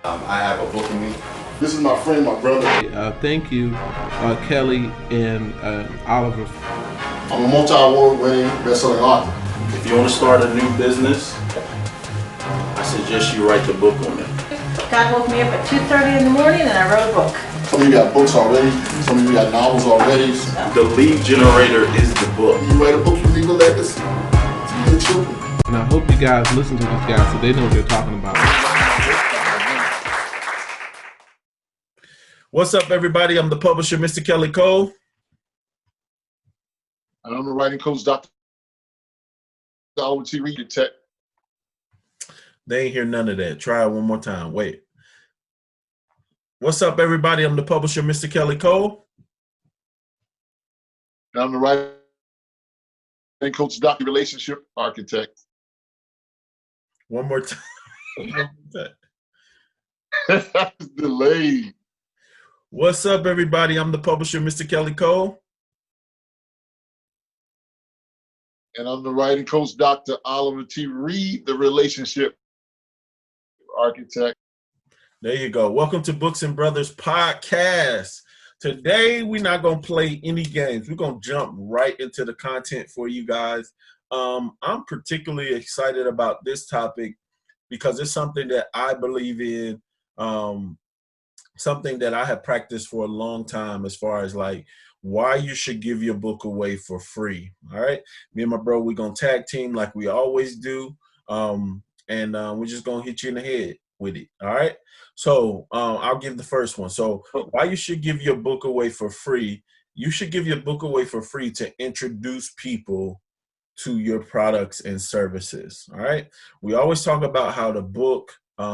I have a book in me. This is my friend, my brother. Thank you, Kelly and Oliver. I'm a multi-award winning best-selling author. If you want to start a new business, I suggest you write the book on it. God woke me up at 2:30 in the morning and I wrote a book. Some of you got books already. Some of you got novels already. The lead generator is the book. You write a book, you leave a legacy to your children. And I hope you guys listen to these guys so they know what they're talking about. What's up, everybody? I'm the publisher, Mr. Kelly Cole. And I'm the writing coach, Dr. Reid. Tech. They ain't hear none of that. Try it one more time. Wait. What's up, everybody? I'm the publisher, Mr. Kelly Cole. And I'm the writing coach, Dr. Relationship Architect. One more time. Delayed. What's up, everybody? I'm the publisher, Mr. Kelly Cole. And I'm the writing coach, Dr. Oliver T. Reid, the relationship architect. There you go. Welcome to Books-N-Brothas podcast. Today, we're not going to play any games. We're going to jump right into the content for you guys. I'm particularly excited about this topic because it's something that I believe in, something that I have practiced for a long time as far as like why you should give your book away for free. All right. Me and my bro, we're going to tag team like we always do. We're just going to hit you in the head with it. All right. So I'll give the first one. So why you should give your book away for free. You should give your book away for free to introduce people to your products and services. All right. We always talk about how the book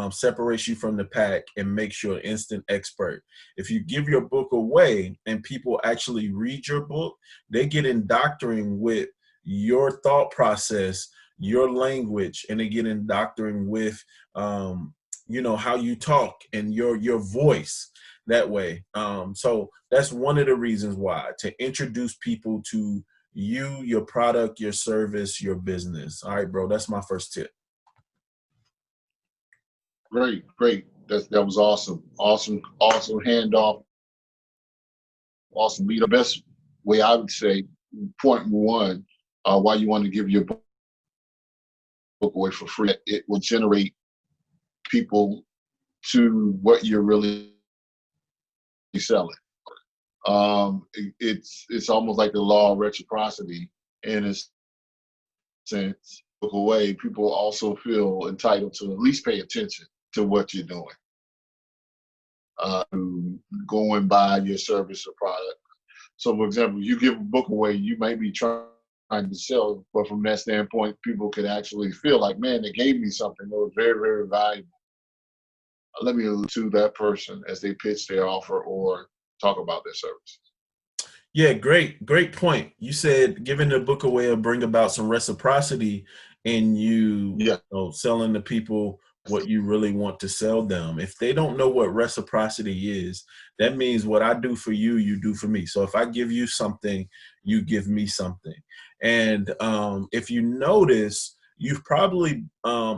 separates you from the pack and makes you an instant expert. If you give your book away and people actually read your book, they get indoctrinated with your thought process, your language, and they get indoctrinated with, how you talk and your voice that way. So that's one of the reasons why, to introduce people to you, your product, your service, your business. All right, bro, that's my first tip. Great. That was awesome. Awesome handoff. Awesome. Be the best way I would say, point one, why you want to give your book away for free. It will generate people to what you're really selling. It's almost like the law of reciprocity in a sense. Book away, people also feel entitled to at least pay attention to what you're doing, go and buy your service or product. So, for example, you give a book away, you might be trying to sell, but from that standpoint, people could actually feel like, man, they gave me something that was very, very valuable. Let me allude to that person as they pitch their offer or talk about their services. Yeah, great point. You said giving the book away will bring about some reciprocity in you, selling to people what you really want to sell them. If they don't know what reciprocity is, that means what I do for you, you do for me. So if I give you something, you give me something. And if you notice, you've probably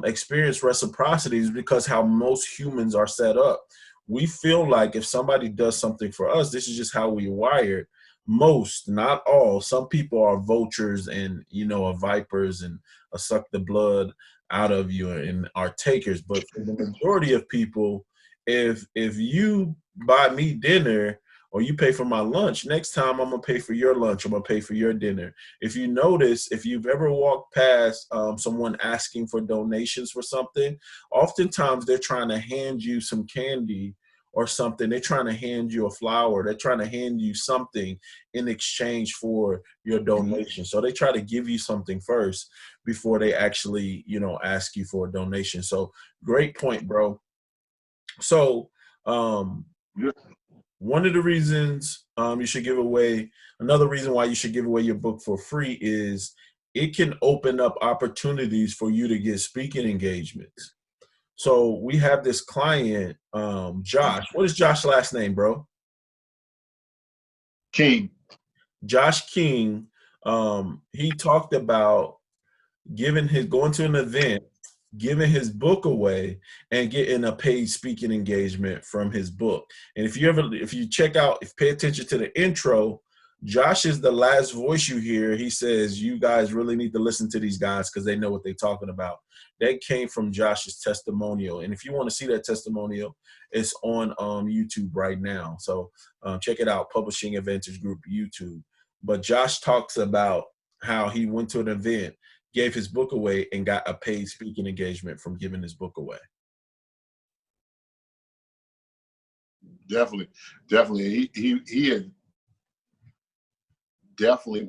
experienced reciprocities because how most humans are set up. We feel like if somebody does something for us, this is just how we wired. Most, not all. Some people are vultures and, are vipers and suck the blood out of you and are takers. But for the majority of people, if you buy me dinner or you pay for my lunch, next time I'm going to pay for your lunch. I'm going to pay for your dinner. If you notice, if you've ever walked past someone asking for donations for something, oftentimes they're trying to hand you some candy or something. They're trying to hand you a flower. They're trying to hand you something in exchange for your donation. So they try to give you something first before they actually, ask you for a donation. So great point, bro. So one of the reasons you should give away, another reason why you should give away your book for free is it can open up opportunities for you to get speaking engagements. So we have this client, Josh. What is Josh's last name, bro? King. Josh King. He talked about going to an event giving his book away and getting a paid speaking engagement from his book. And if you pay attention to the intro, Josh is the last voice you hear. He says, you guys really need to listen to these guys because they know what they're talking about. That came from Josh's testimonial. And if you want to see that testimonial, it's on YouTube right now. So check it out, Publishing Advantage Group YouTube. But Josh talks about how he went to an event, gave his book away, and got a paid speaking engagement from giving his book away. Definitely. He had definitely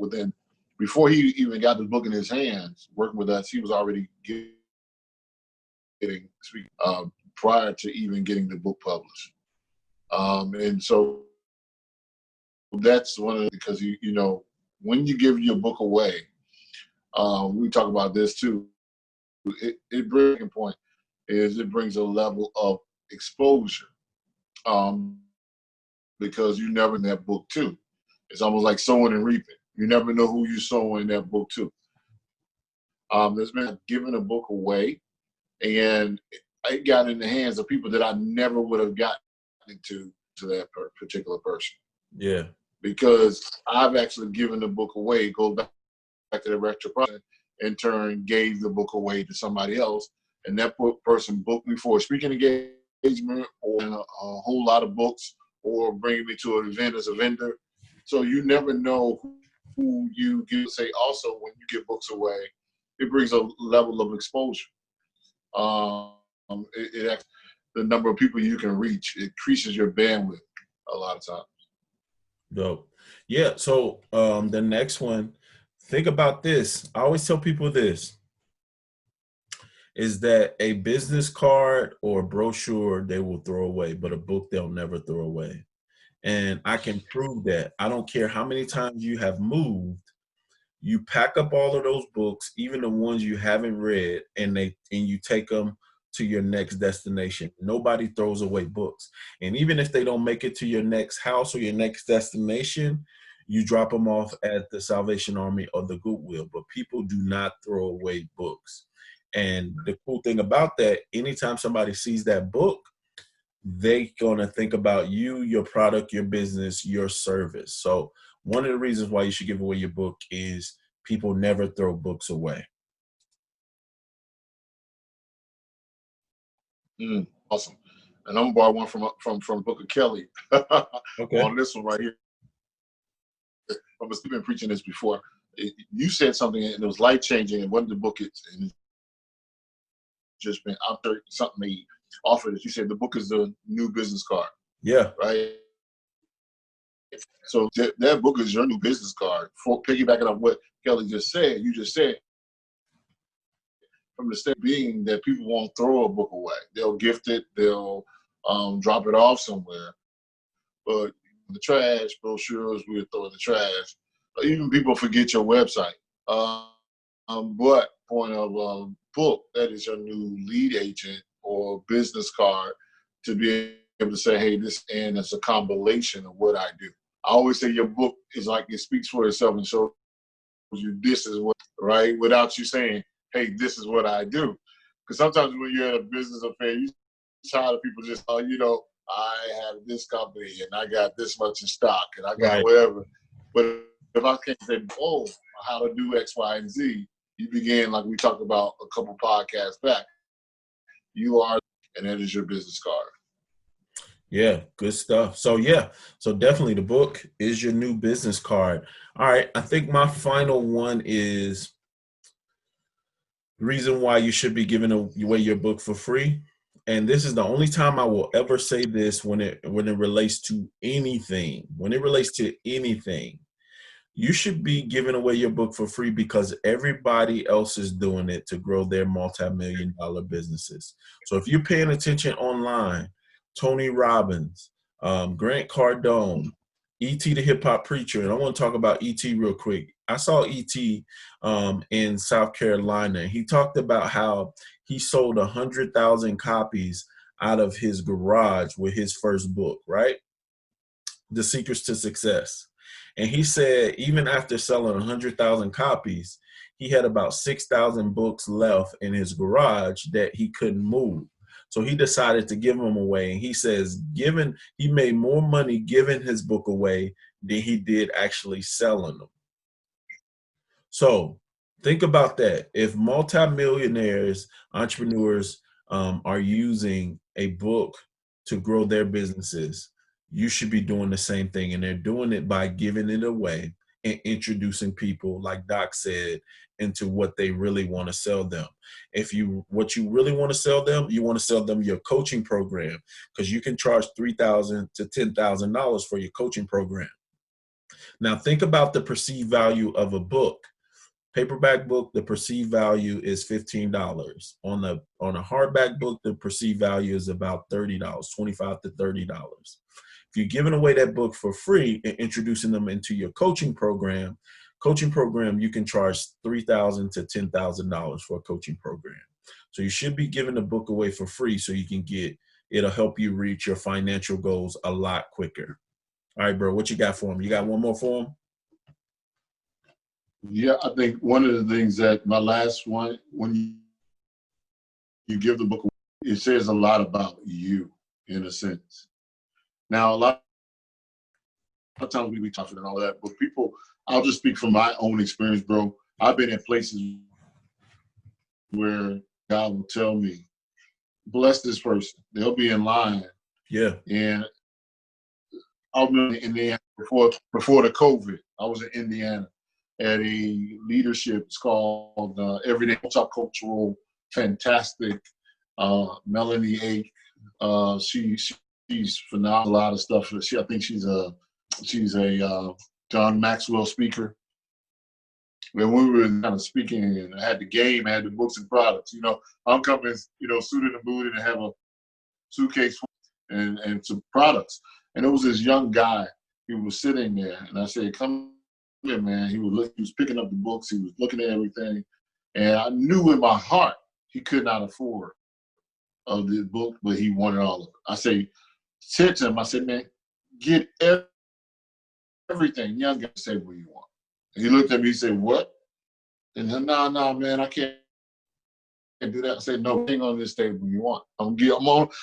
before he even got the book in his hands, working with us, he was already getting prior to even getting the book published. And so that's one of the, because you know, when you give your book away, we talk about this too. It brings a level of exposure, because you never in that book too. It's almost like sowing and reaping. You never know who you're sowing that book to. There's been giving a book away, and it got in the hands of people that I never would have gotten to that particular person. Yeah. Because I've actually given the book away. It goes back to the reciprocity. In turn, gave the book away to somebody else, and that person booked me for a speaking engagement or a whole lot of books, or bringing me to an event as a vendor. So you never know who you give. Say also, when you give books away, it brings a level of exposure. The number of people you can reach, it increases your bandwidth a lot of times. Dope. Yeah. So the next one, think about this. I always tell people this, is that a business card or a brochure they will throw away, but a book they'll never throw away. And I can prove that. I don't care how many times you have moved, you pack up all of those books, even the ones you haven't read, and you take them to your next destination. Nobody throws away books. And even if they don't make it to your next house or your next destination, you drop them off at the Salvation Army or the Goodwill. But people do not throw away books. And the cool thing about that, anytime somebody sees that book, they're going to think about you, your product, your business, your service. So one of the reasons why you should give away your book is people never throw books away. Awesome. And I'm going to borrow one from Booker Kelly. Okay. On this one right here. I've been preaching this before. You said something and it was life-changing, and one of the book it's just been after something they offered it. You said the book is the new business card. Yeah. Right? So that book is your new business card. For piggybacking on what Kelly just said, you just said, from the state being that people won't throw a book away. They'll gift it, they'll drop it off somewhere. But the trash, brochures, we'll throw in the trash. Even people forget your website. But point of book, that is your new lead agent or business card to be able to say, hey, this, and it's a combination of what I do. I always say your book is like, it speaks for itself and shows you this is what, right? Without you saying, hey, this is what I do. Because sometimes when you're at a business affair, you're tired of people just, I have this company and I got this much in stock and I got whatever. But if I can't say, how to do X, Y, and Z, you begin, like we talked about a couple podcasts back. You are, and that is your business card. Yeah, good stuff. So definitely the book is your new business card. All right, I think my final one is the reason why you should be giving away your book for free. And this is the only time I will ever say this when it relates to anything. When it relates to anything, you should be giving away your book for free because everybody else is doing it to grow their multi-million-dollar businesses. So if you're paying attention online, Tony Robbins, Grant Cardone, E.T. the Hip Hop Preacher, and I want to talk about E.T. real quick. I saw E.T. In South Carolina. He talked about how he sold 100,000 copies out of his garage with his first book, right? The Secrets to Success. And he said even after selling 100,000 copies, he had about 6,000 books left in his garage that he couldn't move. So he decided to give them away. And he says, he made more money giving his book away than he did actually selling them. So think about that. If multimillionaires, entrepreneurs are using a book to grow their businesses, you should be doing the same thing. And they're doing it by giving it away and introducing people, like Doc said, into what they really want to sell them. What you really want to sell them, you want to sell them your coaching program, because you can charge $3,000 to $10,000 for your coaching program. Now think about the perceived value of a book. Paperback book, the perceived value is $15. On a hardback book, the perceived value is about $30, $25 to $30. If you're giving away that book for free and introducing them into your coaching program, you can charge $3,000 to $10,000 for a coaching program. So you should be giving the book away for free so you can it'll help you reach your financial goals a lot quicker. All right, bro, what you got for him? You got one more for him? Yeah, I think one of the things that my last one, when you give the book away, it says a lot about you, in a sense. Now, a lot of times we be talking and all that, but people, I'll just speak from my own experience, bro. I've been in places where God will tell me, bless this person. They'll be in line. Yeah. And I was in Indiana before the COVID. I was in Indiana at a leadership. It's called Everyday Multicultural, fantastic. Melanie A. She's phenomenal. A lot of stuff. I think she's a John Maxwell speaker. When we were kind of speaking, and I had the Books-N-Brothas. I'm coming, suited and booted, and have a suitcase and some products. And it was this young guy. He was sitting there, and I said, "Come here, man." He was picking up the books. He was looking at everything, and I knew in my heart he could not afford the book, but he wanted all of it. I said to him, I said, "Man, get everything. Young guy, say what you want." And he looked at me. He said, "What?" And then, no, man, I can't do that. I said, "No, hang on this table you want. I'm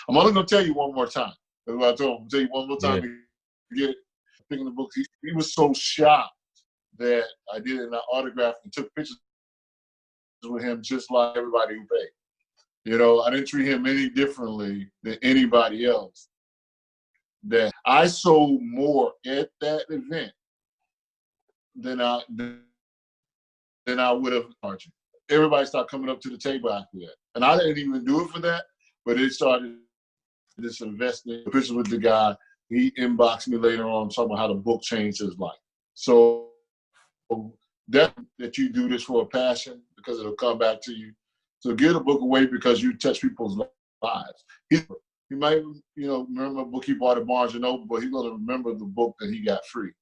only gonna tell you one more time." That's what I told him. I'm tell you one more time. Yeah. To get it. Picking the books. He was so shocked that I did an autograph and took pictures with him, just like everybody who paid. I didn't treat him any differently than anybody else. That I sold more at that event than I would have charged. Everybody started coming up to the table after that, and I didn't even do it for that. But it started this investing. Pictures with the guy. He inboxed me later on talking about how the book changed his life. So that you do this for a passion, because it'll come back to you. So give the book away because you touch people's lives. He might, remember a book he bought at Barnes & Noble, but he's going to remember the book that he got free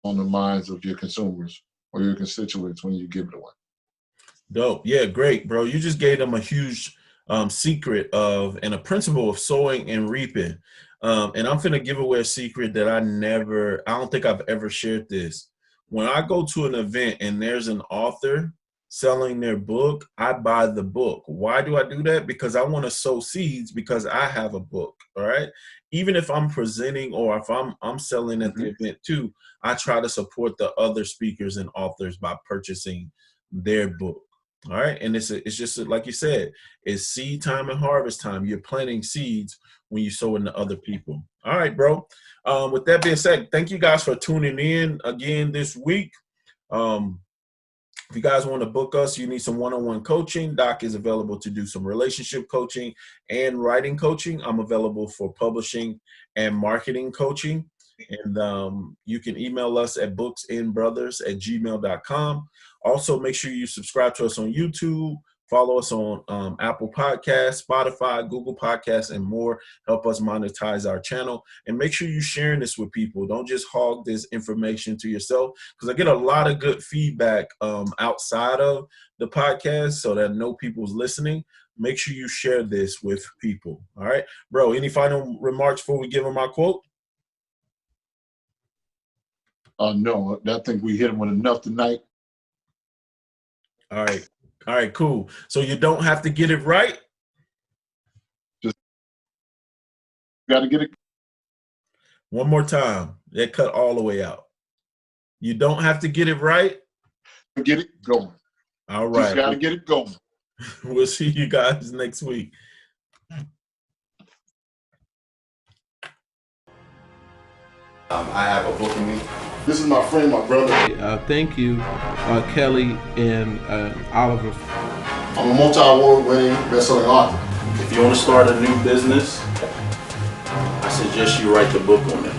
on the minds of your consumers or your constituents when you give it away. Dope. Yeah, great, bro. You just gave them a huge secret and a principle of sowing and reaping. And I'm finna give away a secret that I don't think I've ever shared this. When I go to an event and there's an author selling their book, I buy the book. Why do I do that? Because I want to sow seeds, because I have a book. All right. Even if I'm presenting or if I'm selling at the event too, I try to support the other speakers and authors by purchasing their book. All right. And it's just like you said, it's seed time and harvest time. You're planting seeds when you sow into other people. All right, bro. With that being said, thank you guys for tuning in again this week. If you guys want to book us, you need some one-on-one coaching. Doc is available to do some relationship coaching and writing coaching. I'm available for publishing and marketing coaching. And you can email us at books-n-brothas@gmail.com. Also, make sure you subscribe to us on YouTube. Follow us on Apple Podcasts, Spotify, Google Podcasts, and more. Help us monetize our channel. And make sure you're sharing this with people. Don't just hog this information to yourself, because I get a lot of good feedback outside of the podcast, so that I know people's listening. Make sure you share this with people. All right, bro, any final remarks before we give them our quote? No, I think we hit him with enough tonight. All right. All right, cool. So you don't have to get it right? Just got to get it. One more time. That cut all the way out. You don't have to get it right? Get it going. All right. Just got to get it going. We'll see you guys next week. I have a book in me. This is my friend, my brother. Thank you, Kelly and Oliver. I'm a multi-award winning best-selling author. If you want to start a new business, I suggest you write the book on it.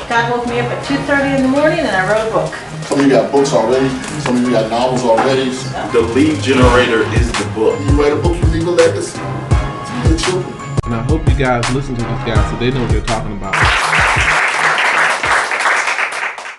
God woke me up at 2:30 in the morning and I wrote a book. Some of you got books already. Some of you got novels already. The lead generator is the book. You write a book, you leave a legacy to your children. And I hope you guys listen to these guys so they know what they're talking about.